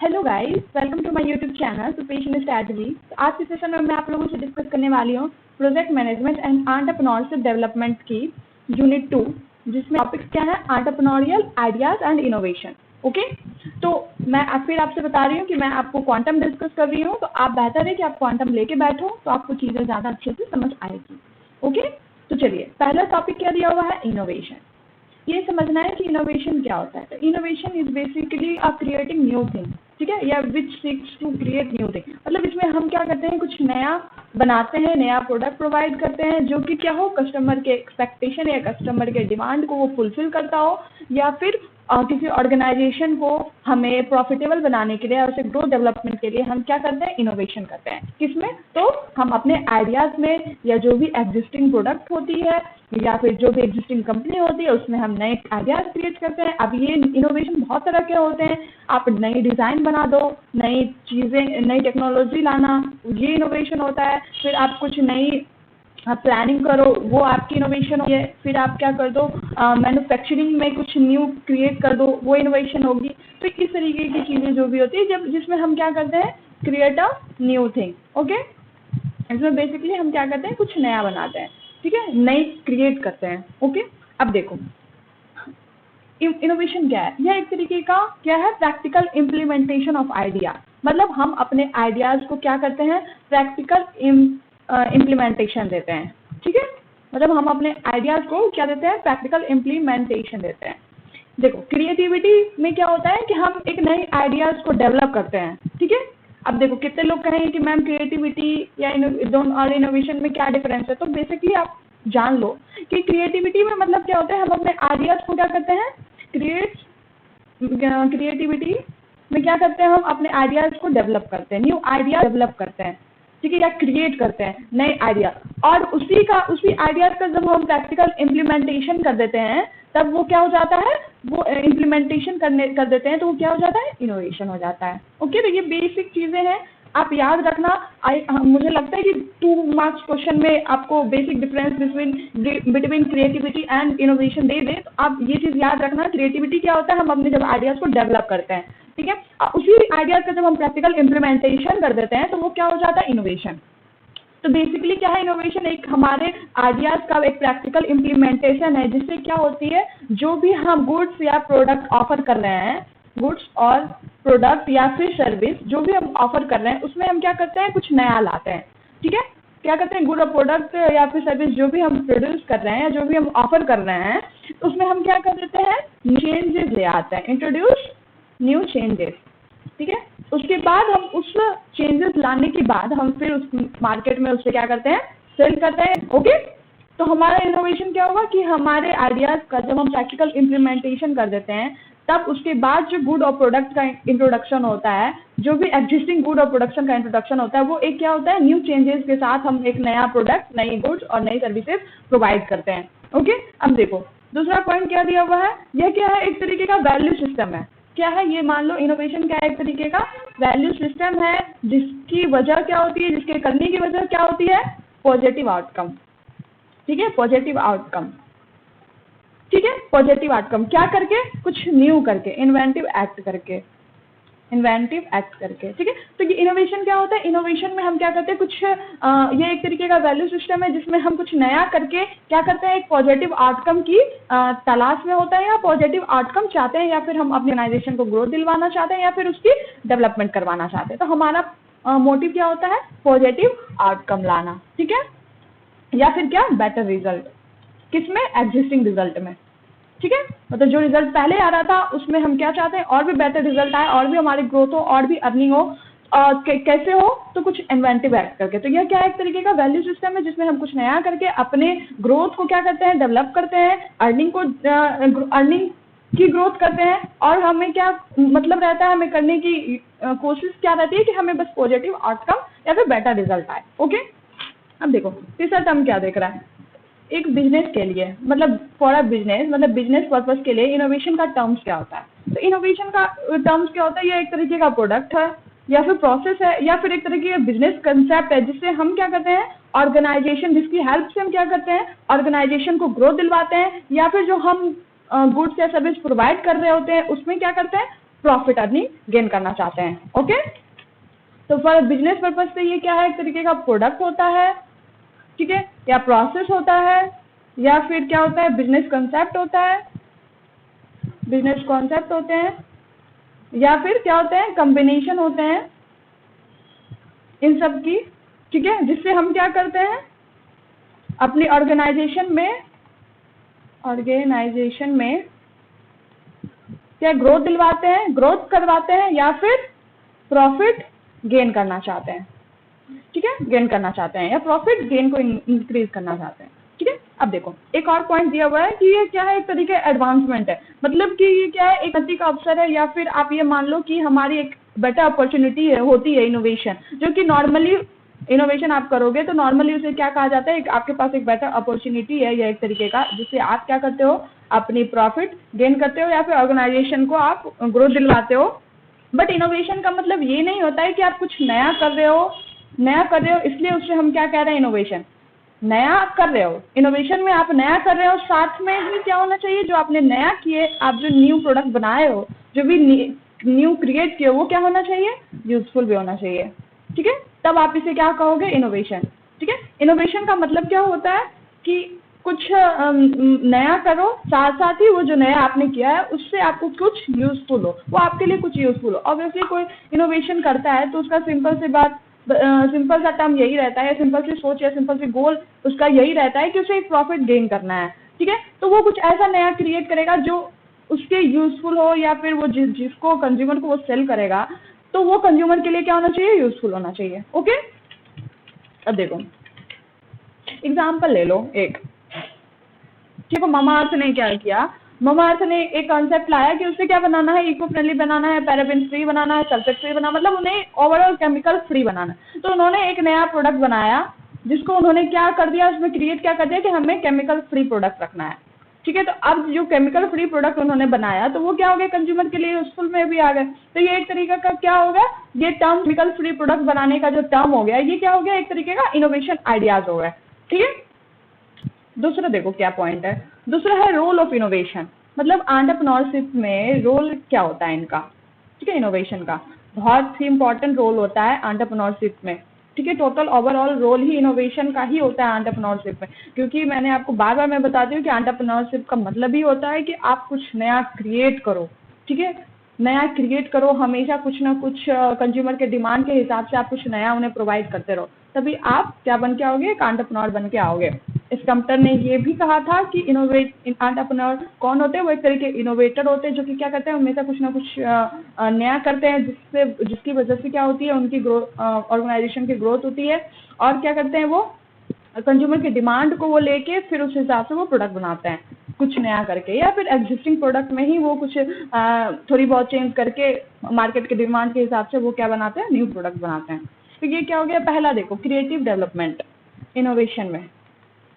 Hello guys, welcome to my YouTube channel सुपेशन strategy. आज के सेशन में मैं आप लोगों से डिस्कस करने वाली हूँ project management and entrepreneurship development की यूनिट 2, जिसमें टॉपिक क्या है, entrepreneurial ideas and innovation. Okay, तो मैं फिर आपसे बता रही हूँ कि मैं आपको क्वांटम डिस्कस कर रही हूँ, तो आप बेहतर है कि आप क्वांटम लेके बैठो तो आपको चीज़ें ज़्यादा अच्छे से समझ आएगी। ओके, तो चलिए, पहला टॉपिक क्या दिया हुआ है, इनोवेशन। ये समझना है कि इनोवेशन क्या होता है। तो innovation is basically creating new thing, ठीक है, या which seeks to create new thing. मतलब इसमें हम क्या करते हैं, कुछ नया बनाते हैं, नया प्रोडक्ट प्रोवाइड करते हैं जो कि क्या हो, कस्टमर के एक्सपेक्टेशन या कस्टमर के डिमांड को वो फुलफिल करता हो, या फिर किसी ऑर्गेनाइजेशन को हमें प्रॉफिटेबल बनाने के लिए और उसे ग्रोथ डेवलपमेंट के लिए हम क्या करते हैं, इनोवेशन करते हैं। किसमें, तो हम अपने आइडियाज में, या जो भी एग्जिस्टिंग प्रोडक्ट होती है या फिर जो भी एग्जिस्टिंग कंपनी होती है उसमें हम नए आइडियाज क्रिएट करते हैं। अब ये इनोवेशन बहुत तरह के होते हैं। आप नई डिज़ाइन बना दो, नई चीज़ें, नई टेक्नोलॉजी लाना, ये इनोवेशन होता है। फिर आप कुछ नई प्लानिंग करो, वो आपकी इनोवेशन होगी। फिर आप क्या कर दो, मैन्युफैक्चरिंग में कुछ न्यू क्रिएट कर दो, वो इनोवेशन होगी। तो इस तरीके की चीज़ें जो भी होती है, जब जिसमें हम क्या करते हैं, create a new thing. Okay, इसमें बेसिकली हम क्या करते हैं, कुछ नया बनाते हैं, ठीक है, नई क्रिएट करते हैं। ओके, अब देखो इनोवेशन क्या है, यह एक तरीके का क्या है, प्रैक्टिकल इम्प्लीमेंटेशन ऑफ आइडिया। मतलब हम अपने आइडियाज को क्या करते हैं, प्रैक्टिकल इम्प्लीमेंटेशन देते हैं, ठीक है। मतलब हम अपने आइडियाज को क्या देते हैं, प्रैक्टिकल इम्प्लीमेंटेशन देते हैं। देखो, क्रिएटिविटी में क्या होता है कि हम एक नए आइडियाज को डेवलप करते हैं, ठीक है। अब देखो, कितने लोग कहेंगे कि मैम क्रिएटिविटी या दोनों और इनोवेशन में क्या डिफरेंस है। तो बेसिकली आप जान लो कि क्रिएटिविटी में मतलब क्या होता है, हम अपने आइडियाज को क्या करते हैं, क्रिएटिविटी में क्या करते हैं, हम अपने आइडियाज को डेवलप करते हैं, न्यू आइडिया डेवलप करते हैं, ठीक है, या क्रिएट करते हैं नए आइडिया। और उसी आइडियाज का जब हम प्रैक्टिकल इम्प्लीमेंटेशन कर देते हैं, तब वो क्या हो जाता है, वो इम्प्लीमेंटेशन कर देते हैं, तो वो क्या हो जाता है, इनोवेशन हो जाता है। ओके, तो ये बेसिक चीजें हैं, आप याद रखना। मुझे लगता है कि 2 मार्क्स क्वेश्चन में आपको basic difference between creativity and innovation दे दे, तो आप ये चीज याद रखना। क्रिएटिविटी क्या होता है, हम अपने जब आइडियाज को डेवलप करते हैं, ठीक है, उसी आइडियाज का जब हम प्रैक्टिकल इम्प्लीमेंटेशन कर देते हैं, तो वो क्या हो जाता है, इनोवेशन। तो बेसिकली क्या है, इनोवेशन एक हमारे आइडियाज का एक प्रैक्टिकल इम्प्लीमेंटेशन है, जिससे क्या होती है, जो भी हम गुड्स या प्रोडक्ट ऑफर कर रहे हैं, गुड्स और प्रोडक्ट या फिर सर्विस जो भी हम ऑफर कर रहे हैं, उसमें हम क्या करते हैं, कुछ नया लाते हैं, ठीक है। क्या करते हैं, गुड और प्रोडक्ट या फिर सर्विस जो भी हम प्रोड्यूस कर रहे हैं, जो भी हम ऑफर कर रहे हैं, उसमें हम क्या कर देते हैं, चेंजेस ले आते हैं, इंट्रोड्यूस न्यू चेंजेस, ठीक है। उसके बाद हम उस चेंजेस लाने के बाद हम फिर उस मार्केट में उससे क्या करते हैं, सेल करते हैं। ओके, तो हमारा इनोवेशन क्या होगा कि हमारे आइडियाज का जब हम प्रैक्टिकल इम्प्लीमेंटेशन कर देते हैं, तब उसके बाद जो गुड और प्रोडक्ट का इंट्रोडक्शन होता है, जो भी एग्जिस्टिंग गुड और प्रोडक्शन का इंट्रोडक्शन होता है, वो एक क्या होता है, न्यू चेंजेस के साथ हम एक नया प्रोडक्ट, नई गुड्स और नई सर्विसेज प्रोवाइड करते हैं। ओके, अब देखो दूसरा पॉइंट क्या दिया हुआ है, यह क्या है, एक तरीके का वैल्यू सिस्टम है। क्या है ये, मान लो इनोवेशन क्या है, एक तरीके का वैल्यू सिस्टम है, जिसकी वजह क्या होती है, जिसके करने की वजह क्या होती है, पॉजिटिव आउटकम, ठीक है, पॉजिटिव आउटकम, ठीक है, पॉजिटिव आउटकम क्या करके, कुछ न्यू करके, इन्वेंटिव एक्ट करके, ठीक है। तो ये इनोवेशन क्या होता है, इनोवेशन में हम क्या करते हैं, कुछ ये एक तरीके का वैल्यू सिस्टम है, जिसमें हम कुछ नया करके क्या करते हैं, एक पॉजिटिव आउटकम की तलाश में होता है, या पॉजिटिव आउटकम चाहते हैं, या फिर हम अपनी ऑर्गेनाइजेशन को ग्रोथ दिलवाना चाहते हैं, या फिर उसकी डेवलपमेंट करवाना चाहते हैं। तो हमारा मोटिव क्या होता है, पॉजिटिव आउटकम लाना, ठीक है, या फिर क्या, बेटर रिजल्ट, किसमें, एग्जिस्टिंग रिजल्ट में, ठीक है। मतलब जो रिजल्ट पहले आ रहा था उसमें हम क्या चाहते हैं, और भी बेटर रिजल्ट आए, और भी हमारी ग्रोथ हो, और भी अर्निंग हो, कैसे हो, तो कुछ इन्वेंटिव एक्ट करके। तो यह क्या है, एक तरीके का वैल्यू सिस्टम है, जिसमें हम कुछ नया करके अपने ग्रोथ को क्या करते हैं, डेवलप करते हैं, अर्निंग की ग्रोथ करते हैं, और हमें क्या मतलब रहता है, हमें करने की कोशिश क्या रहती है कि हमें बस पॉजिटिव आउटकम या फिर बेटर रिजल्ट आए। ओके, अब देखो तीसरा टर्म क्या देख रहा है, एक बिजनेस के लिए, मतलब फॉर अ बिजनेस, मतलब बिजनेस पर्पस के लिए इनोवेशन का टर्म्स क्या होता है। तो इनोवेशन का टर्म्स क्या होता है, ये एक तरीके का प्रोडक्ट है, या फिर प्रोसेस है, या फिर एक तरीके का बिजनेस कंसेप्ट है, जिससे हम क्या करते हैं, ऑर्गेनाइजेशन, जिसकी हेल्प से हम क्या करते हैं, ऑर्गेनाइजेशन को ग्रोथ दिलवाते हैं, या फिर जो हम गुड्स या सर्विस प्रोवाइड कर रहे होते हैं, उसमें क्या करते हैं, प्रॉफिट अर्निंग गेन करना चाहते हैं। ओके, तो फॉर बिजनेस पर्पज से ये क्या है, एक तरीके का प्रोडक्ट होता है, ठीक है, या प्रोसेस होता है, या फिर क्या होता है, बिजनेस कॉन्सेप्ट होता है, बिजनेस कॉन्सेप्ट होते हैं, या फिर क्या होते हैं, कॉम्बिनेशन होते हैं इन सब की, ठीक है, जिससे हम क्या करते हैं अपनी ऑर्गेनाइजेशन में क्या ग्रोथ दिलवाते हैं, ग्रोथ करवाते हैं, या फिर प्रॉफिट गेन करना चाहते हैं, ठीक है, गेन करना चाहते हैं, या प्रॉफिट गेन को इंक्रीज करना चाहते हैं, ठीक है। अब देखो एक और पॉइंट दिया हुआ है कि ये क्या है, एक तरीके एडवांसमेंट है, मतलब कि ये क्या है, एक उन्नति का अवसर है, या फिर आप ये मान लो कि हमारी एक बेटर अपॉर्चुनिटी होती है इनोवेशन, जो कि नॉर्मली इनोवेशन आप करोगे तो नॉर्मली उसे क्या कहा जाता है, आपके पास एक बेटर अपॉर्चुनिटी है या एक तरीके का, जिससे आप क्या करते हो, अपनी प्रॉफिट गेन करते हो या फिर ऑर्गेनाइजेशन को आप ग्रोथ दिलवाते हो। बट इनोवेशन का मतलब ये नहीं होता है कि आप कुछ नया कर रहे हो इसलिए उससे हम क्या कह रहे हैं, इनोवेशन नया कर रहे हो, इनोवेशन में आप नया कर रहे हो, साथ में ही क्या होना चाहिए, जो आपने नया किए, आप जो न्यू प्रोडक्ट बनाए हो, जो भी न्यू क्रिएट किए, वो क्या होना चाहिए, यूजफुल भी होना चाहिए, ठीक है, तब आप इसे क्या कहोगे, इनोवेशन, ठीक है। इनोवेशन का मतलब क्या होता है कि कुछ नया करो, साथ साथ ही वो जो नया आपने किया है उससे आपको कुछ यूजफुल हो, वो आपके लिए कुछ यूजफुल हो। ऑब्वियसली कोई इनोवेशन करता है तो उसका सिंपल सा टर्म यही रहता है, सिंपल सी सोच या सिंपल सी गोल उसका यही रहता है कि उसे एक प्रॉफिट गेन करना है, ठीक है। तो वो कुछ ऐसा नया क्रिएट करेगा जो उसके यूजफुल हो, या फिर वो जिसको कंज्यूमर को वो सेल करेगा तो वो कंज्यूमर के लिए क्या होना चाहिए, यूजफुल होना चाहिए। ओके, अब देखो एग्जाम्पल ले लो एक, ठीक है, मामा अर्थ ने क्या किया, मामा अर्थ ने एक कॉन्सेप्ट लाया कि उससे क्या बनाना है, इको फ्रेंडली बनाना है, पैराबेन फ्री बनाना है, सल्फेट फ्री बनाना, मतलब उन्हें ओवरऑल केमिकल फ्री बनाना है। तो उन्होंने एक नया प्रोडक्ट बनाया जिसको उन्होंने क्या कर दिया, उसमें क्रिएट क्या कर दिया कि हमें केमिकल फ्री प्रोडक्ट रखना है, ठीक है। तो अब जो केमिकल फ्री प्रोडक्ट उन्होंने बनाया तो वो क्या हो गया, कंज्यूमर के लिए यूजफुल में भी आ गए। तो ये एक तरीका का क्या हो गया, ये टर्म केमिकल फ्री प्रोडक्ट बनाने का जो टर्म हो गया, ये क्या हो गया, एक तरीके का इनोवेशन आइडियाज हो गए, ठीक है। दूसरा देखो क्या पॉइंट है, दूसरा है रोल ऑफ इनोवेशन, मतलब एंटरप्रेन्योरशिप में रोल क्या होता है इनका, ठीक है। इनोवेशन का बहुत ही इंपॉर्टेंट रोल होता है एंटरप्रेन्योरशिप में, ठीक है। टोटल ओवरऑल रोल ही इनोवेशन का ही होता है एंटरप्रेन्योरशिप में, क्योंकि मैंने आपको बार बार मैं बताती हूँ कि एंटरप्रेन्योरशिप का मतलब ही होता है कि आप कुछ नया क्रिएट करो, ठीक है, नया क्रिएट करो, हमेशा कुछ ना कुछ कंज्यूमर के डिमांड के हिसाब से आप कुछ नया उन्हें प्रोवाइड करते रहो, तभी आप क्या बन के आओगे, एक एंटरप्रेन्योर बन के आओगे। स्कम्पटर ने ये भी कहा था कि एंटरप्रेन्योर कौन होते हैं, वो एक तरीके इनोवेटर होते हैं जो कि क्या करते हैं, हमेशा कुछ ना कुछ नया करते हैं, जिसकी वजह से क्या होती है, उनकी ग्रोथ, ऑर्गेनाइजेशन की ग्रोथ होती है, और क्या करते हैं वो कंज्यूमर की डिमांड को वो लेके फिर उस हिसाब से वो प्रोडक्ट बनाते हैं कुछ नया करके, या फिर एग्जिस्टिंग प्रोडक्ट में ही वो कुछ थोड़ी बहुत चेंज करके मार्केट के डिमांड के हिसाब से वो क्या बनाते हैं, न्यू प्रोडक्ट बनाते हैं। तो ये क्या हो गया, पहला देखो क्रिएटिव डेवलपमेंट इनोवेशन में,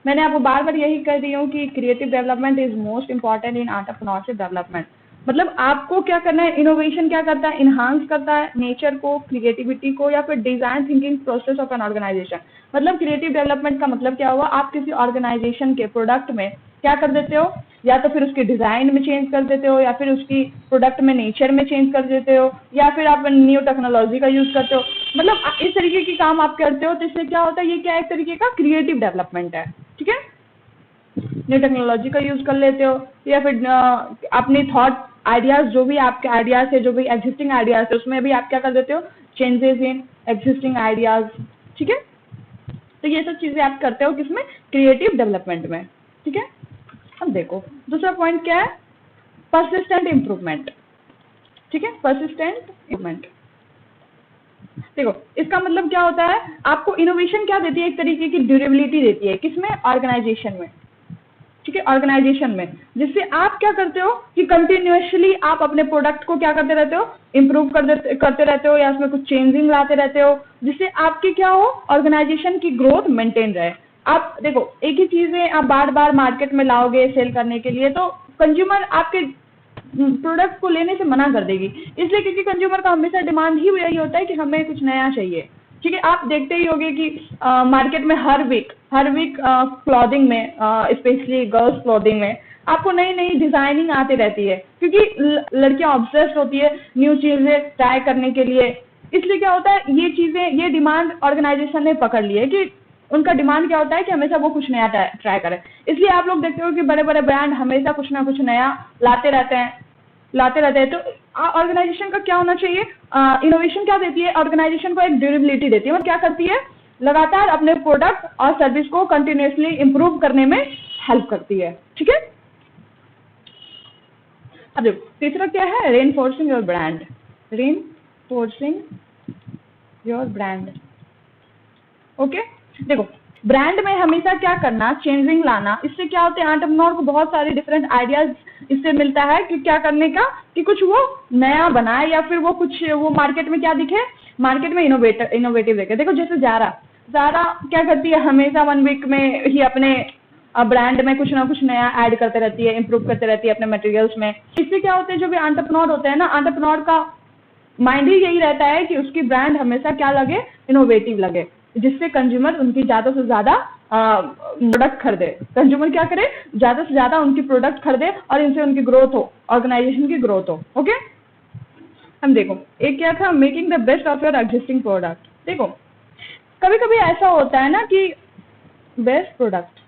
मैंने आपको बार बार यही कह रही हूँ कि creative development is most important in entrepreneurship development. मतलब आपको क्या करना है, इनोवेशन क्या करता है, इनहांस करता है नेचर को, क्रिएटिविटी को, या फिर design thinking process of an organisation. मतलब क्रिएटिव डेवलपमेंट का मतलब क्या हुआ, आप किसी ऑर्गेनाइजेशन के प्रोडक्ट में क्या कर देते हो, या तो फिर उसके डिजाइन में चेंज कर देते हो, या फिर उसकी प्रोडक्ट में नेचर में चेंज कर देते हो, या फिर आप न्यू टेक्नोलॉजी का यूज करते हो, मतलब इस तरीके की काम आप करते हो। तो इससे क्या होता है, ये क्या एक तरीके का क्रिएटिव डेवलपमेंट है, ठीक है। न्यू टेक्नोलॉजी का यूज कर लेते हो, या फिर अपने थॉट आइडियाज, जो भी आपके आइडियाज है, जो भी एग्जिस्टिंग आइडियाज है, उसमें भी आप क्या कर देते हो, चेंजेस इन एग्जिस्टिंग आइडियाज, ठीक है। तो ये सब चीजें आप करते हो किसमें, क्रिएटिव डेवलपमेंट में, ठीक है। अब देखो दूसरा पॉइंट क्या है, परसिस्टेंट इम्प्रूवमेंट, ठीक है, परसिस्टेंट इम्प्रूवमेंट। देखो इसका मतलब क्या होता है, आपको इनोवेशन क्या देती है, एक तरीके की ड्यूरेबिलिटी देती है, किसमें, ऑर्गेनाइजेशन में, ठीक है, ऑर्गेनाइजेशन में, जिससे आप क्या करते हो कि कंटिन्यूअसली आप अपने प्रोडक्ट को क्या करते रहते हो, इंप्रूव करते रहते हो, या उसमें कुछ चेंजिंग लाते रहते हो, जिससे आपकी क्या हो, ऑर्गेनाइजेशन की ग्रोथ मेंटेन रहे। आप देखो एक ही चीजें आप बार बार मार्केट में लाओगे सेल करने के लिए, तो कंज्यूमर आपके प्रोडक्ट को लेने से मना कर देगी, इसलिए क्योंकि कंज्यूमर का हमेशा डिमांड ही यही होता है कि हमें कुछ नया चाहिए, ठीक है। आप देखते ही होंगे कि मार्केट में हर वीक क्लॉथिंग में, स्पेशली गर्ल्स क्लॉथिंग में आपको नई नई डिजाइनिंग आती रहती है, क्योंकि लड़कियां ऑब्सेस्ड होती है न्यू चीजें ट्राई करने के लिए। इसलिए क्या होता है, ये चीजें, ये डिमांड ऑर्गेनाइजेशन ने पकड़ ली है कि उनका डिमांड क्या होता है कि हमेशा वो कुछ नया ट्राई करें। इसलिए आप लोग देखते हो कि बड़े बड़े ब्रांड हमेशा कुछ ना कुछ नया लाते रहते हैं। तो ऑर्गेनाइजेशन का क्या होना चाहिए, इनोवेशन क्या देती है ऑर्गेनाइजेशन को, एक ड्यूरेबिलिटी देती है। और क्या करती है, लगातार अपने प्रोडक्ट और सर्विस को कंटिन्यूसली इंप्रूव करने में हेल्प करती है। ठीक है, अब देखो तीसरा क्या है, reinforcing your brand. Reinforcing your brand. Okay, देखो ब्रांड में हमेशा क्या करना, चेंजिंग लाना। इससे क्या होता है, एंटरप्रेन्योर को बहुत सारे डिफरेंट आइडियाज इससे मिलता है कि क्या करने का, कि कुछ वो नया बनाए या फिर वो कुछ वो मार्केट में क्या दिखे, मार्केट में इनोवेटिव दिखे। देखो जैसे जारा क्या करती है, हमेशा 1 वीक में ही अपने ब्रांड में कुछ ना कुछ नया ऐड करते रहती है, इंप्रूव करते रहती है अपने मटेरियल्स में। इससे क्या होता है, जो भी एंटरप्रेन्योर होते हैं ना, एंटरप्रेन्योर का माइंड ही यही रहता है कि उसकी ब्रांड हमेशा क्या लगे, इनोवेटिव लगे, जिससे कंज्यूमर उनकी ज्यादा से ज्यादा प्रोडक्ट खरीदे। कंज्यूमर क्या करे, ज्यादा से ज्यादा उनकी प्रोडक्ट खरीदे और इनसे उनकी ग्रोथ हो, ऑर्गेनाइजेशन की ग्रोथ हो। ओके, हम देखो एक क्या था, making the best of your existing product. देखो कभी कभी ऐसा होता है ना कि बेस्ट प्रोडक्ट,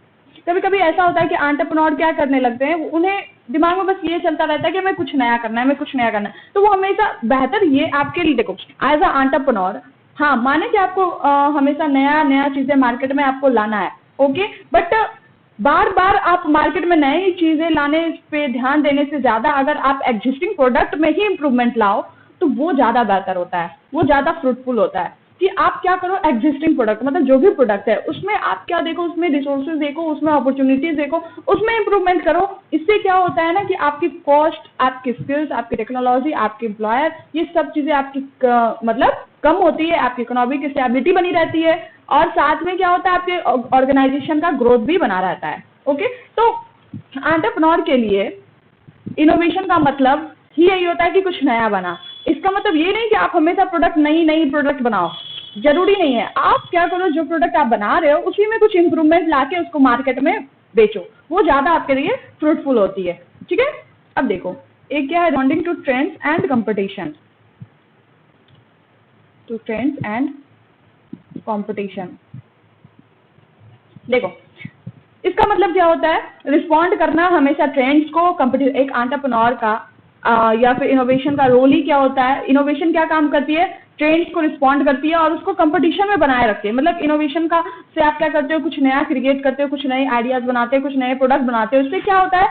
कभी कभी ऐसा होता है कि एंटरप्रेन्योर क्या करने लगते हैं, उन्हें दिमाग में बस ये चलता रहता है कि मैं कुछ नया करना है, मैं कुछ नया करना है। तो वो हमेशा बेहतर ये आपके लिए, देखो एज अ एंटरप्रेन्योर, हाँ माने कि आपको हमेशा नया नया चीजें मार्केट में आपको लाना है, ओके, बट बार बार आप मार्केट में नई चीजें लाने पे ध्यान देने से ज्यादा अगर आप एग्जिस्टिंग प्रोडक्ट में ही इंप्रूवमेंट लाओ तो वो ज्यादा बेहतर होता है, वो ज्यादा फ्रूटफुल होता है। कि आप क्या करो, एग्जिस्टिंग प्रोडक्ट मतलब जो भी प्रोडक्ट है उसमें आप क्या देखो, उसमें रिसोर्सेज देखो, उसमें अपॉर्चुनिटीज देखो, उसमें इंप्रूवमेंट करो। इससे क्या होता है ना कि आपकी कॉस्ट, आपकी स्किल्स, आपकी टेक्नोलॉजी, आपके एम्प्लॉयर, ये सब चीजें आपकी मतलब कम होती है, आपकी इकोनॉमिक स्टेबिलिटी बनी रहती है और साथ में क्या होता है, आपके ऑर्गेनाइजेशन का ग्रोथ भी बना रहता है। ओके, तो एंटरप्रेन्योर के लिए इनोवेशन का मतलब ही यही होता है कि कुछ नया बना। इसका मतलब ये नहीं कि आप हमेशा नई प्रोडक्ट बनाओ, जरूरी नहीं है। आप क्या करो, जो प्रोडक्ट आप बना रहे हो उसी में कुछ इंप्रूवमेंट लाके उसको मार्केट में बेचो, वो ज्यादा आपके लिए फ्रूटफुल होती है। ठीक है, अब देखो एक क्या है, responding to trends and competition. To trends and competition, देखो इसका मतलब क्या होता है, रिस्पॉन्ड करना हमेशा ट्रेंड्स को, कंपटीशन। एक एंटरप्रेन्योर का या फिर इनोवेशन का रोल ही क्या होता है, इनोवेशन क्या काम करती है, ट्रेंड्स को रिस्पॉन्ड करती है और उसको कंपटीशन में बनाए रखती है। मतलब इनोवेशन का से आप क्या करते हो, कुछ नया क्रिएट करते हो, कुछ नए आइडियाज बनाते हो, कुछ नए प्रोडक्ट बनाते हो। इससे क्या होता है,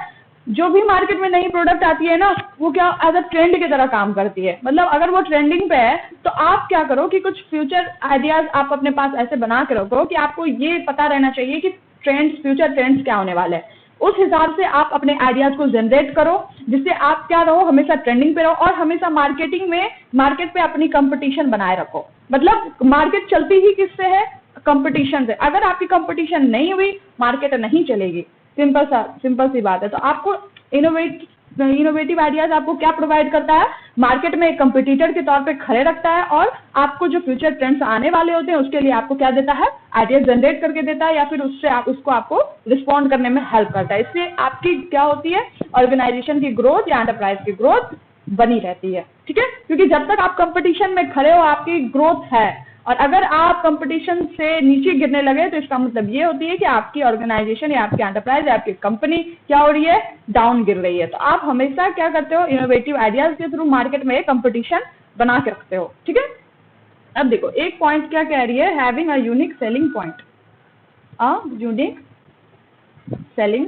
जो भी मार्केट में नई प्रोडक्ट आती है ना, वो क्या एज अ ट्रेंड की तरह काम करती है। मतलब अगर वो ट्रेंडिंग पे है तो आप क्या करो कि कुछ फ्यूचर आइडियाज आप अपने पास ऐसे बना के रखो कि आपको ये पता रहना चाहिए कि ट्रेंड्स, फ्यूचर ट्रेंड्स क्या होने वाले हैं। उस हिसाब से आप अपने आइडियाज को जनरेट करो, जिससे आप क्या रहो, हमेशा ट्रेंडिंग पे रहो और हमेशा मार्केटिंग में, मार्केट पे अपनी कंपटीशन बनाए रखो। मतलब मार्केट चलती ही किससे है, कंपटीशन से। अगर आपकी कंपटीशन नहीं हुई, मार्केट नहीं चलेगी। सिंपल सी बात है। तो आपको इनोवेटिव आइडियाज आपको क्या प्रोवाइड करता है, मार्केट में एक कंपटीटर के तौर पे खड़े रखता है और आपको जो फ्यूचर ट्रेंड्स आने वाले होते हैं उसके लिए आपको क्या देता है, आइडियाज जनरेट करके देता है या फिर उससे उसको आपको रिस्पॉन्ड करने में हेल्प करता है। इससे आपकी क्या होती है, ऑर्गेनाइजेशन की ग्रोथ या एंटरप्राइज की ग्रोथ बनी रहती है। ठीक है, क्योंकि जब तक आप कंपटीशन में खड़े हो आपकी ग्रोथ है, और अगर आप कंपटीशन से नीचे गिरने लगे तो इसका मतलब ये होती है कि आपकी ऑर्गेनाइजेशन या आपकी एंटरप्राइज या आपकी कंपनी क्या हो रही है, डाउन गिर रही है। तो आप हमेशा क्या करते हो, इनोवेटिव आइडियाज के थ्रू मार्केट में कंपटीशन बना के रखते हो। ठीक है, अब देखो एक पॉइंट क्या कह रही है, having a unique selling point. A unique selling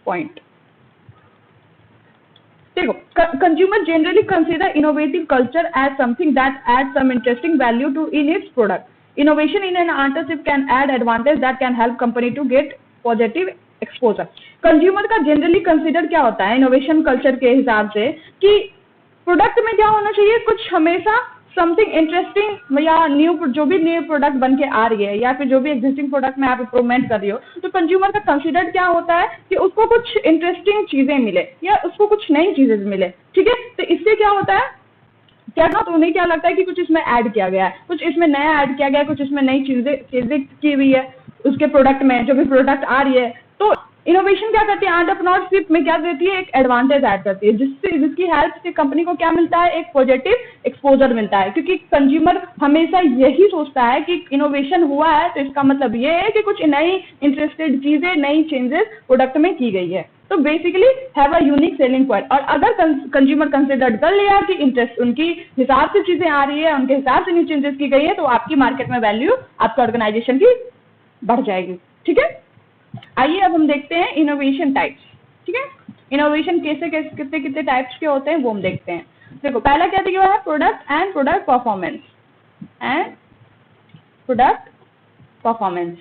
point. देखो consumer generally consider innovative culture as something that add some interesting value to in its product. Innovation in an entrepreneurship can add advantage that can help company to get positive exposure. Consumer का generally consider क्या होता है innovation culture के हिसाब से, कि product में क्या होना चाहिए, कुछ हमेशा समथिंग इंटरेस्टिंग या न्यू, जो भी न्यू प्रोडक्ट बन के आ रही है या फिर जो भी एग्जिस्टिंग प्रोडक्ट में आप इंप्रूवमेंट कर रही हो, तो कंज्यूमर का कंसीडर क्या होता है कि उसको कुछ इंटरेस्टिंग चीजें मिले या उसको कुछ नई चीजें मिले। ठीक है, तो इससे क्या होता है, क्या तो उन्हें क्या लगता है कि कुछ इसमें ऐड किया गया है, कुछ इसमें नया ऐड किया गया है, कुछ इसमें नई चीजें की हुई है उसके प्रोडक्ट में, जो भी प्रोडक्ट आ रही है। तो इनोवेशन क्या करती है, एंटरप्रेन्योरशिप में क्या देती है, एक एडवांटेज ऐड करती है, जिसकी हेल्प से कंपनी को क्या मिलता है, एक पॉजिटिव एक्सपोजर मिलता है, क्योंकि कंज्यूमर हमेशा यही सोचता है कि इनोवेशन हुआ है तो इसका मतलब ये है कि कुछ नई इंटरेस्टेड चीजें, नई चेंजेस प्रोडक्ट में की गई है। तो basically have a unique selling point. और अगर कंज्यूमर कंसिडर कर लिया कि इंटरेस्ट उनकी हिसाब से चीजें आ रही है, उनके हिसाब से न्यू चेंजेस की गई है, तो आपकी मार्केट में वैल्यू आपके ऑर्गेनाइजेशन की बढ़ जाएगी। ठीक है, आइए अब हम देखते हैं इनोवेशन टाइप्स। ठीक है, इनोवेशन कैसे कैसे कितने कितने टाइप्स के होते हैं वो हम देखते हैं। देखो पहला क्या दिया हुआ है, product and product performance and product performance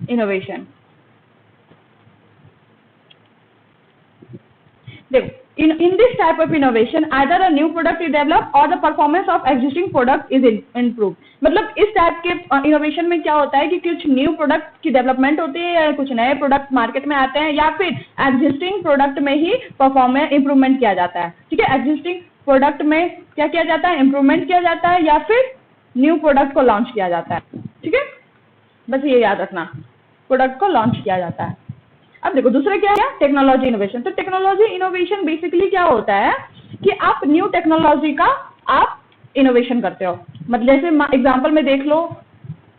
innovation. देखो in this type of innovation either a new product is developed or the performance of existing product is improved। मतलब इस टाइप के इनोवेशन में क्या होता है कि कुछ न्यू प्रोडक्ट की डेवलपमेंट होती है, या कुछ नए प्रोडक्ट मार्केट में आते हैं, या फिर एग्जिस्टिंग प्रोडक्ट में ही परफॉर्मेंस इंप्रूवमेंट किया जाता है। ठीक है, एग्जिस्टिंग प्रोडक्ट में क्या किया जाता है, इंप्रूवमेंट किया जाता है, या फिर न्यू प्रोडक्ट को लॉन्च किया जाता है। ठीक है, बस ये याद रखना, प्रोडक्ट को लॉन्च किया जाता है। अब देखो दूसरा क्या है, टेक्नोलॉजी इनोवेशन। तो टेक्नोलॉजी इनोवेशन बेसिकली क्या होता है कि आप न्यू टेक्नोलॉजी का आप इनोवेशन करते हो। मतलब जैसे एग्जांपल में देख लो,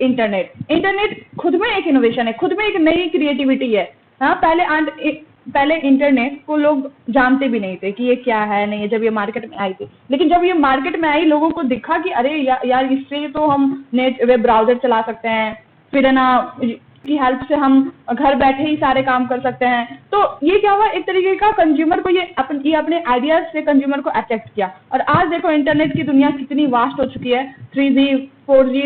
इंटरनेट खुद में एक इनोवेशन है, खुद में एक नई क्रिएटिविटी है। हाँ, पहले इंटरनेट को लोग जानते भी नहीं थे कि ये क्या है, नहीं है, जब ये मार्केट में आई थी। लेकिन जब ये मार्केट में आई, लोगों को दिखा कि अरे यार इससे तो हम नेट वेब ब्राउजर चला सकते हैं, फिर है ना की हेल्प से हम घर बैठे ही सारे काम कर सकते हैं। तो ये क्या हुआ, एक तरीके का कंज्यूमर को ये अपने आइडियाज से कंज्यूमर को अट्रैक्ट किया। और आज देखो इंटरनेट की दुनिया कितनी वास्ट हो चुकी है, 3G 4G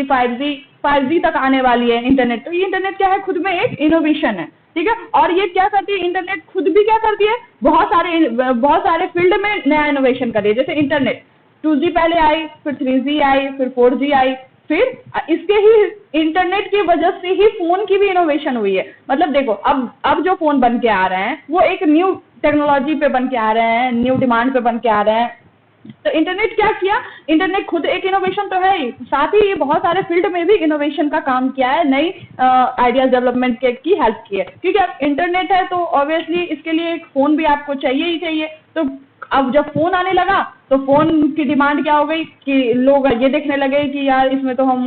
5G तक आने वाली है इंटरनेट। तो ये इंटरनेट क्या है, खुद में एक इनोवेशन है। ठीक है, और ये क्या करती है, इंटरनेट खुद भी क्या करती है, बहुत सारे फील्ड में नया इनोवेशन कर रही है। जैसे इंटरनेट 2G पहले आई, फिर 3G आई, फिर 4G आई, फिर इसके ही इंटरनेट की वजह से ही फोन की भी इनोवेशन हुई है। मतलब देखो अब जो फोन बन के आ रहे हैं वो एक न्यू टेक्नोलॉजी पे बन के आ रहे हैं, न्यू डिमांड पे बन के आ रहे हैं। तो इंटरनेट क्या किया, इंटरनेट खुद एक इनोवेशन तो है ही, साथ ही ये बहुत सारे फील्ड में भी इनोवेशन का काम किया है, नई आइडियाज डेवलपमेंट की हेल्प की है। क्योंकि अब इंटरनेट है तो ऑब्वियसली इसके लिए एक फोन भी आपको चाहिए ही चाहिए। तो अब जब फोन आने लगा तो फोन की डिमांड क्या हो गई कि लोग ये देखने लगे कि यार इसमें तो हम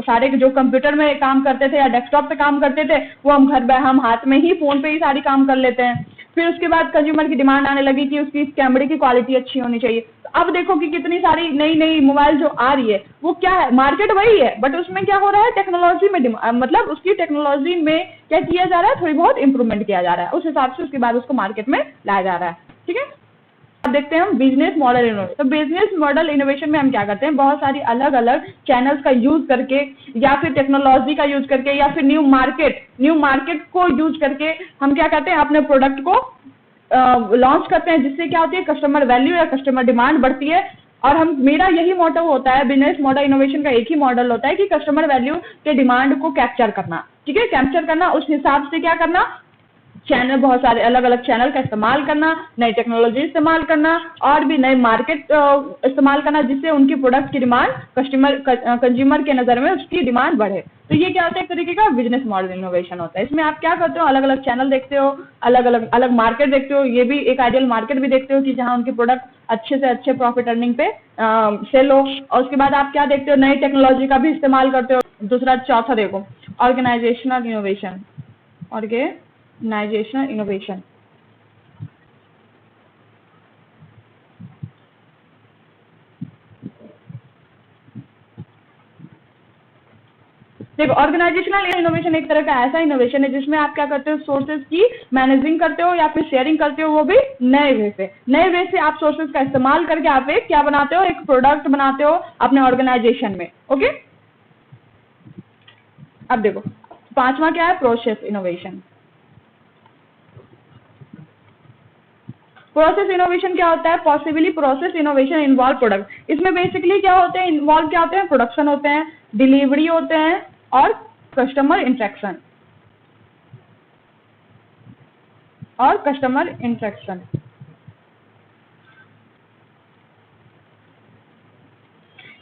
सारे जो कंप्यूटर में काम करते थे या डेस्कटॉप पे काम करते थे, वो हम हाथ में ही फोन पे ही सारी काम कर लेते हैं। फिर उसके बाद कंज्यूमर की डिमांड आने लगी कि उसकी कैमरे की क्वालिटी अच्छी होनी चाहिए। तो अब देखो कि कितनी सारी नई नई मोबाइल जो आ रही है, वो क्या है, मार्केट वही है, बट उसमें क्या हो रहा है, टेक्नोलॉजी में मतलब उसकी टेक्नोलॉजी में क्या किया जा रहा है, थोड़ी बहुत इंप्रूवमेंट किया जा रहा है, उस हिसाब से उसके बाद उसको मार्केट में लाया जा रहा है। ठीक है, अब देखते हैं हम बिजनेस मॉडल इनोवेशन। तो बिजनेस मॉडल इनोवेशन में हम क्या करते हैं, बहुत सारी अलग अलग चैनल्स का यूज करके, या फिर टेक्नोलॉजी का यूज करके, या फिर न्यू मार्केट को यूज करके हम क्या करते हैं, अपने प्रोडक्ट को लॉन्च करते हैं, जिससे क्या होती है, कस्टमर वैल्यू या कस्टमर डिमांड बढ़ती है। और मेरा यही मोटो होता है, बिजनेस मॉडल इनोवेशन का एक ही मॉडल होता है कि कस्टमर वैल्यू के डिमांड को कैप्चर करना। ठीक है, कैप्चर करना, उस हिसाब से क्या करना, चैनल, बहुत सारे अलग अलग चैनल का इस्तेमाल करना, नई टेक्नोलॉजी इस्तेमाल करना, और भी नए मार्केट इस्तेमाल करना, जिससे उनकी प्रोडक्ट की डिमांड कंज्यूमर के नजर में उसकी डिमांड बढ़े। तो ये क्या होता है, एक तरीके का बिजनेस मॉडल इनोवेशन होता है। इसमें आप क्या करते हो, अलग अलग चैनल देखते हो, अलग मार्केट देखते हो, ये भी एक आइडियल मार्केट भी देखते हो कि जहां उनकी प्रोडक्ट अच्छे से अच्छे प्रॉफिट अर्निंग पे सेल हो। और उसके बाद आप क्या देखते हो, नई टेक्नोलॉजी का भी इस्तेमाल करते हो। दूसरा, चौथा देखो, ऑर्गेनाइजेशनल इनोवेशन। ऑर्गेनाइजेशनल इनोवेशन, देखो ऑर्गेनाइजेशनल इनोवेशन एक तरह का ऐसा इनोवेशन है जिसमें आप क्या करते हो, सोर्सेज की मैनेजिंग करते हो या फिर शेयरिंग करते हो, वो भी नए वे से आप सोर्सेज का इस्तेमाल करके आप एक क्या बनाते हो, एक प्रोडक्ट बनाते हो अपने ऑर्गेनाइजेशन में। ओके, अब देखो पांचवा क्या है, प्रोसेस इनोवेशन। प्रोसेस इनोवेशन क्या होता है, possibly process innovation involve product. इसमें बेसिकली क्या होते हैं, इन्वॉल्व क्या होते हैं, प्रोडक्शन होते हैं, डिलीवरी होते हैं, और कस्टमर इंटरेक्शन।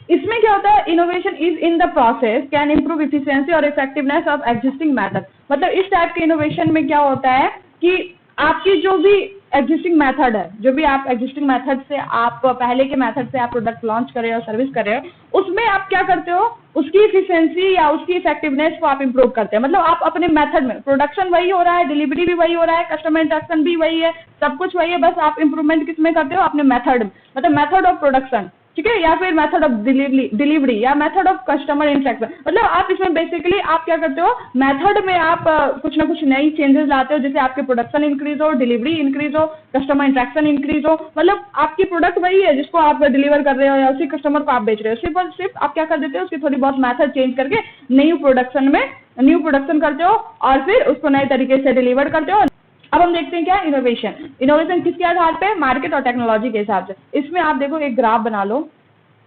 इसमें क्या होता है, innovation is in the process can improve efficiency और इफेक्टिवनेस ऑफ एग्जिस्टिंग मेथड। मतलब इस टाइप के इनोवेशन में क्या होता है कि आपकी जो भी एग्जिस्टिंग मेथड है, जो भी आप एग्जिस्टिंग मेथड से आप पहले के मेथड से आप प्रोडक्ट लॉन्च कर रहे हो, सर्विस कर रहे हो, उसमें आप क्या करते हो, उसकी इफिशियंसी या उसकी इफेक्टिवनेस को आप इंप्रूव करते हैं। मतलब आप अपने मेथड में, प्रोडक्शन वही हो रहा है, डिलीवरी भी वही हो रहा है, कस्टमर इंटरेक्शन भी वही है, सब कुछ वही है, बस आप इंप्रूवमेंट किस में करते हो, अपने मेथड, मतलब मेथड ऑफ प्रोडक्शन, ठीक है, या फिर मेथड ऑफ डिलीवरी या मेथड ऑफ कस्टमर इंटरेक्शन। मतलब आप इसमें बेसिकली आप क्या करते हो, मेथड में आप कुछ ना कुछ नई चेंजेस लाते हो, जैसे आपके प्रोडक्शन इंक्रीज हो, डिलीवरी इंक्रीज हो, कस्टमर इंटरेक्शन इंक्रीज हो। मतलब आपकी प्रोडक्ट वही है जिसको आप डिलीवर कर रहे हो या उसी कस्टमर को आप बेच रहे हो, सिर्फ और सिर्फ आप क्या कर देते हो, उसकी थोड़ी बहुत मेथड चेंज करके न्यू प्रोडक्शन करते हो और फिर उसको नए तरीके से डिलीवर करते हो। अब हम देखते हैं क्या इनोवेशन। इनोवेशन किसके आधार पे, मार्केट और टेक्नोलॉजी के हिसाब से। इसमें आप देखो एक ग्राफ बना लो,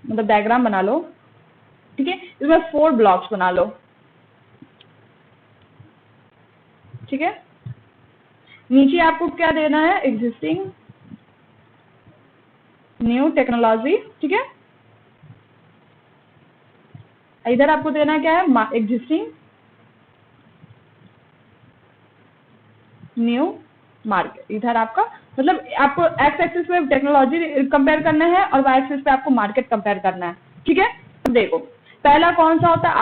मतलब डायग्राम बना लो, ठीक है, इसमें 4 ब्लॉक्स बना लो, ठीक है। नीचे आपको क्या देना है, एग्जिस्टिंग, न्यू टेक्नोलॉजी, ठीक है। इधर आपको देना क्या है, एग्जिस्टिंग, न्यू मार्केट। इधर आपका मतलब आपको एक्स एक्सिस पे टेक्नोलॉजी कंपेयर करना है और वाई एक्सिस पे आपको मार्केट कंपेयर करना है, ठीक है। देखो पहला कौन सा होता है,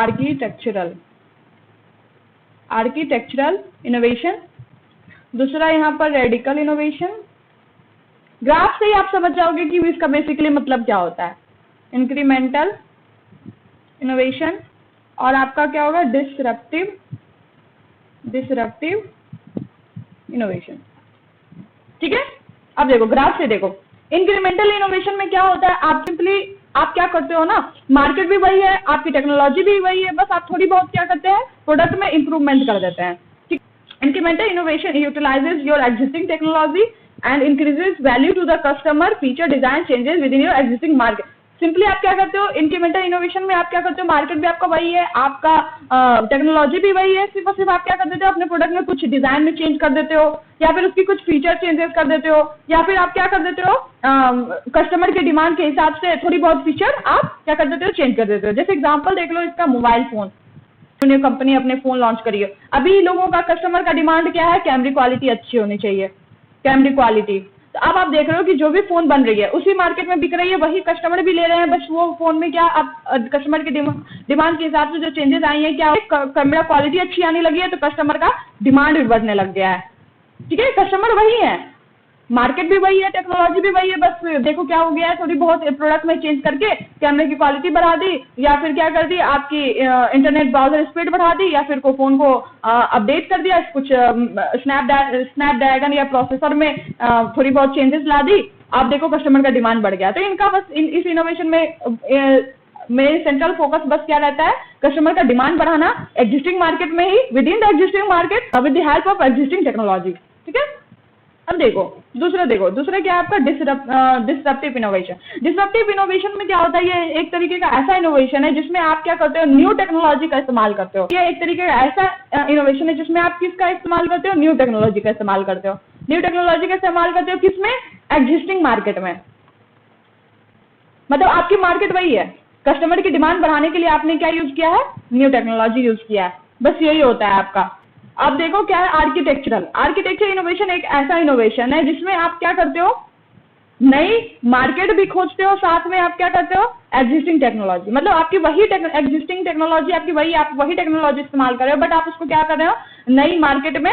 आर्किटेक्चरल इनोवेशन। दूसरा यहाँ पर रेडिकल इनोवेशन। ग्राफ से ही आप समझ जाओगे कि इसका बेसिकली मतलब क्या होता है, इंक्रीमेंटल इनोवेशन। और आपका क्या होगा, डिसरप्टिव इनोवेशन, ठीक है। अब देखो ग्राफ से देखो, इंक्रीमेंटल इनोवेशन में क्या होता है, आप सिंपली आप क्या करते हो ना, मार्केट भी वही है, आपकी टेक्नोलॉजी भी वही है, बस आप थोड़ी बहुत क्या करते हैं, प्रोडक्ट में इंप्रूवमेंट कर देते हैं, ठीक। Incremental innovation utilises your existing technology and increases value to the customer, feature design changes within your existing market. Simply आप क्या करते हो, इंक्रीमेंटल इनोवेशन में आप क्या करते हो, मार्केट भी आपका वही है, आपका टेक्नोलॉजी भी वही है, सिर्फ और सिर्फ आप क्या कर देते हो, अपने प्रोडक्ट में कुछ डिजाइन में चेंज कर देते हो या फिर उसकी कुछ फीचर चेंजेस कर देते हो, या फिर आप क्या कर देते हो, कस्टमर के डिमांड के हिसाब से थोड़ी बहुत फीचर आप क्या कर देते हो, चेंज कर देते हो। जैसे एग्जाम्पल देख लो, इसका मोबाइल फोन, कंपनी अपने फोन लॉन्च करी है, अभी लोगों का कस्टमर का डिमांड क्या है, कैमरे क्वालिटी अच्छी होनी चाहिए, कैमरे क्वालिटी। तो अब आप देख रहे हो कि जो भी फोन बन रही है उसी मार्केट में बिक रही है, वही कस्टमर भी ले रहे हैं, बस वो फोन में क्या अब कस्टमर के डिमांड के हिसाब से जो चेंजेस आई हैं, क्या कैमरा क्वालिटी अच्छी आने लगी है, तो कस्टमर का डिमांड भी बढ़ने लग गया है, ठीक है। कस्टमर वही है, मार्केट भी वही है, टेक्नोलॉजी भी वही है, बस देखो क्या हो गया है, थोड़ी बहुत प्रोडक्ट में चेंज करके कैमरे की क्वालिटी बढ़ा दी, या फिर क्या कर दी, आपकी इंटरनेट ब्राउजर स्पीड बढ़ा दी, या फिर फोन को अपडेट कर दिया, कुछ स्नैपड्रैगन या प्रोसेसर में थोड़ी बहुत चेंजेस ला दी, आप देखो कस्टमर का डिमांड बढ़ गया। तो इनका बस इस इनोवेशन में सेंट्रल फोकस बस क्या रहता है, कस्टमर का डिमांड बढ़ाना एग्जिस्टिंग मार्केट में ही, within the existing market with the help of existing technology, ठीक है। अब देखो दूसरा क्या है आपका, डिसरप्टिव इनोवेशन। डिसरप्टिव इनोवेशन में क्या होता है, ये एक तरीके का ऐसा इनोवेशन है जिसमें आप क्या करते हो, न्यू टेक्नोलॉजी का इस्तेमाल करते हो। ये एक तरीके का ऐसा इनोवेशन है जिसमें आप किसका इस्तेमाल करते हो, न्यू टेक्नोलॉजी का इस्तेमाल करते हो। न्यू टेक्नोलॉजी का इस्तेमाल करते हो किसमें, एग्जिस्टिंग मार्केट में। मतलब आपकी मार्केट वही है, कस्टमर की डिमांड बढ़ाने के लिए आपने क्या यूज किया है, न्यू टेक्नोलॉजी यूज किया है, बस यही होता है आपका। अब देखो क्या है, आर्किटेक्चर इनोवेशन एक ऐसा इनोवेशन है जिसमें आप क्या करते हो, नई मार्केट भी खोजते हो, साथ में आप क्या करते हो, एग्जिस्टिंग टेक्नोलॉजी, मतलब आपकी वही एग्जिस्टिंग टेक्नोलॉजी, आप वही टेक्नोलॉजी इस्तेमाल कर रहे हो, बट आप उसको क्या कर रहे हो, नई मार्केट में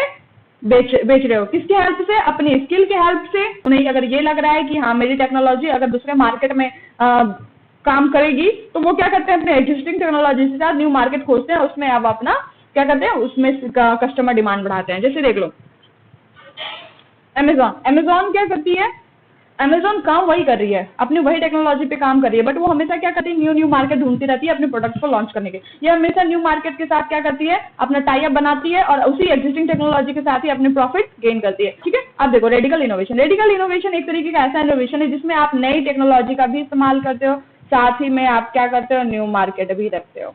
बेच रहे हो। किसकी हेल्प से, अपनी स्किल की हेल्प से। उन्हें अगर ये लग रहा है कि हाँ मेरी टेक्नोलॉजी अगर दूसरे मार्केट में काम करेगी, तो वो क्या करते हैं, अपने एग्जिस्टिंग टेक्नोलॉजी के साथ न्यू मार्केट खोजते हैं, उसमें अब अपना क्या करते हैं, उसमें कस्टमर डिमांड बढ़ाते हैं। जैसे देख लो अमेजॉन क्या करती है, अमेजॉन काम वही कर रही है, अपनी वही टेक्नोलॉजी पे काम कर रही है, बट वो हमेशा क्या करती है, न्यू मार्केट ढूंढती रहती है अपने प्रोडक्ट्स को लॉन्च करने के। ये हमेशा न्यू मार्केट के साथ क्या करती है, अपना टाई अप बनाती है और उसी एग्जिस्टिंग टेक्नोलॉजी के साथ ही अपने प्रॉफिट गेन करती है, ठीक है। अब देखो रेडिकल इनोवेशन एक तरीके का ऐसा इनोवेशन है जिसमें आप नई टेक्नोलॉजी का भी इस्तेमाल करते हो, साथ ही में आप क्या करते हो, न्यू मार्केट भी रखते हो,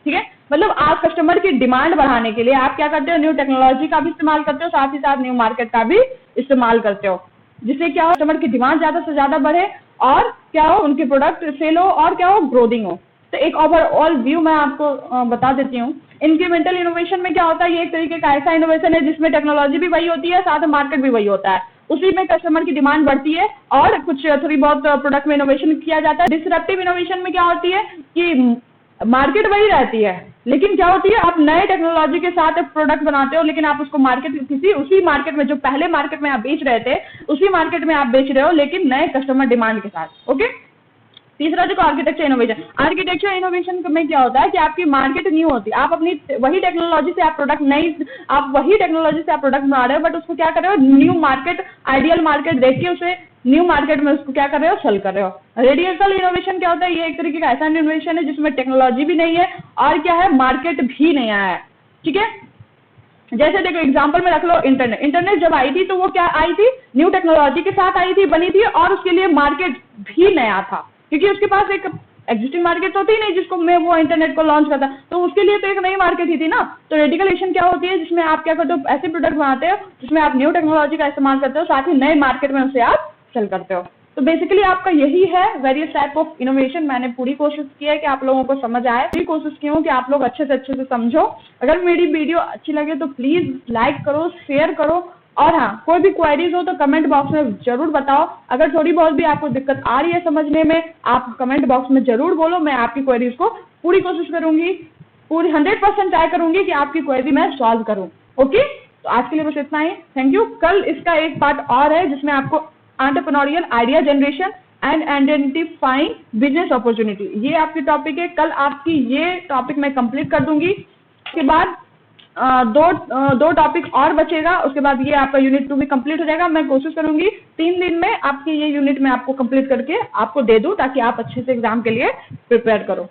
ठीक है। मतलब आप कस्टमर की डिमांड बढ़ाने के लिए आप क्या करते हो, न्यू टेक्नोलॉजी का भी इस्तेमाल करते हो, साथ ही साथ न्यू मार्केट का भी इस्तेमाल करते हो, जिससे क्या हो, कस्टमर की डिमांड ज्यादा से ज्यादा बढ़े और क्या हो, उनके प्रोडक्ट सेल हो और क्या हो, ग्रोथिंग हो। तो एक ओवरऑल व्यू मैं आपको बता देती हूँ। इंक्रीमेंटल इनोवेशन में क्या होता है, ये एक तरीके का ऐसा इनोवेशन है जिसमें टेक्नोलॉजी भी वही होती है, साथ में मार्केट भी वही होता है, उसी में कस्टमर की डिमांड बढ़ती है और कुछ थोड़ी बहुत प्रोडक्ट में इनोवेशन किया जाता है। डिसरप्टिव इनोवेशन में क्या होती है कि मार्केट वही रहती है, लेकिन क्या होती है, आप नए टेक्नोलॉजी के साथ एक प्रोडक्ट बनाते हो, लेकिन आप उसको मार्केट उसी मार्केट में, जो पहले मार्केट में आप बेच रहे थे उसी मार्केट में आप बेच रहे हो, लेकिन नए कस्टमर डिमांड के साथ। ओके। तीसरा देखो, आर्किटेक्चर इनोवेशन। आर्किटेक्चर इनोवेशन में क्या होता है कि आपकी मार्केट न्यू होती है, आप अपनी वही टेक्नोलॉजी से आप प्रोडक्ट बना रहे हो, बट उसको क्या कर रहे हो, न्यू मार्केट, आइडियल मार्केट देख के उसे न्यू मार्केट में उसको क्या कर रहे हो, सेल कर रहे हो। रेडिकल इनोवेशन क्या होता है, ये एक तरीके का ऐसा इनोवेशन है जिसमें टेक्नोलॉजी भी नहीं है और क्या है, मार्केट भी नहीं आया है। ठीक है। जैसे देखो एग्जांपल में रख लो, इंटरनेट जब आई थी तो वो क्या आई थी, न्यू टेक्नोलॉजी के साथ आई थी, बनी थी, और उसके लिए मार्केट भी नया था, क्योंकि उसके पास एक एग्जिस्टिंग मार्केट तो थी नहीं जिसको मैं वो इंटरनेट को लॉन्च करता, तो उसके लिए तो एक नई मार्केट ही थी ना। तो रेडिकलेशन क्या होती है, जिसमें आप क्या करते हो, ऐसे प्रोडक्ट बनाते हो जिसमें आप न्यू टेक्नोलॉजी का इस्तेमाल करते हो, साथ ही नए मार्केट में उसे आप सेल करते हो। तो बेसिकली आपका यही है वेरियस टाइप ऑफ इनोवेशन। मैंने पूरी कोशिश की है कि आप लोगों को समझ आए, पूरी कोशिश की हूँ कि आप लोग अच्छे से समझो। अगर मेरी वीडियो अच्छी लगे तो प्लीज लाइक करो, शेयर करो, और हाँ, कोई भी क्वेरीज हो तो कमेंट बॉक्स में जरूर बताओ। अगर थोड़ी बहुत भी आपको दिक्कत आ रही है समझने में, आप कमेंट बॉक्स में जरूर बोलो, मैं आपकी क्वेरीज को पूरी कोशिश करूंगी, पूरी 100% ट्राई करूंगी कि आपकी क्वेरी मैं सॉल्व करूं। ओके, तो आज के लिए बस इतना ही। Thank you. कल इसका एक पार्ट और है जिसमें आपको entrepreneurial idea generation and identifying business opportunity, ये आपकी टॉपिक है। कल आपकी ये टॉपिक मैं कंप्लीट कर दूंगी। उसके बाद दो टॉपिक और बचेगा, उसके बाद ये आपका यूनिट 2 भी कंप्लीट हो जाएगा। मैं कोशिश करूंगी 3 दिन में आपकी ये यूनिट में आपको कंप्लीट करके आपको दे दूं, ताकि आप अच्छे से एग्जाम के लिए प्रिपेयर करो।